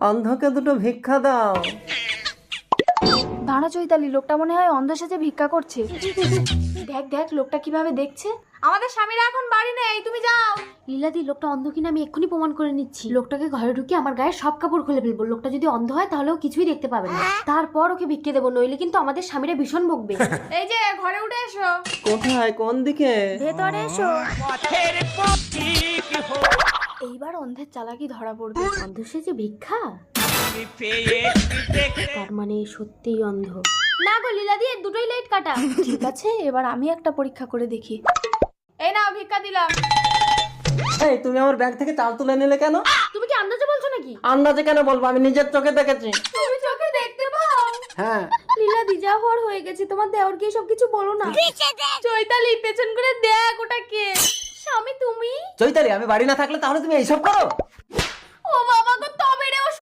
অন্ধকে দুটো ভিক্ষা দাও। দাঁড়া চৈতালি, লোকটা মনে হয় অন্ধ সেজে ভিক্ষা করছে। দেখ দেখ লোকটা কিভাবে দেখছে। আমাদের স্বামীরা এখন বাড়ি নেই, তুমি যাও। লীলাদি, লোকটা অন্ধ কিনা আমি এক্ষুনি প্রমাণ করে নিচ্ছি। লোকটাকে ঘরে ঢুকে আমার গায়ে সব কাপড় খুলে ফেলবো। লোকটা যদি অন্ধ হয় তাহলেও কিছুই দেখতে পাবে না। তারপর ওকে ভিক্ষে দেবো, নইলে কিন্তু আমাদের স্বামীরা ভীষণ বকবে। এই যে ঘরে উঠে এসো। কোথায়, কোন দিকে? ভেতরে এসো। এইবার অন্ধের চালাকি ধরা পড়বে। অন্ধ সেজে ভিক্ষা, তার মানে সত্যিই অন্ধ। না গো লীলাদি, এর দুটোই লাইট কাটা। ঠিক আছে, এবার আমি একটা পরীক্ষা করে দেখি। এই নাও ভিক্ষা দিলাম। এই, তুমি আমার ব্যাগ থেকে চাল তুলে নিলে কেন? তুমি কি আন্দাজে বলছো নাকি? আন্দাজে কেন বলবো, আমি নিজের চোখে দেখেছি। তুমি চোখে দেখতে পাও? হ্যাঁ। লীলাদি, যা হওয়ার হয়ে গেছে, তোমার দেওরকে সব কিছু বলো না। চৈতালি, পেছন করে দেখ ওটা কে। স্বামী তুমি? চৈতালি, আমি বাড়ি না থাকলে তাহলে তুমি এইসব করো? ও বাবা গো,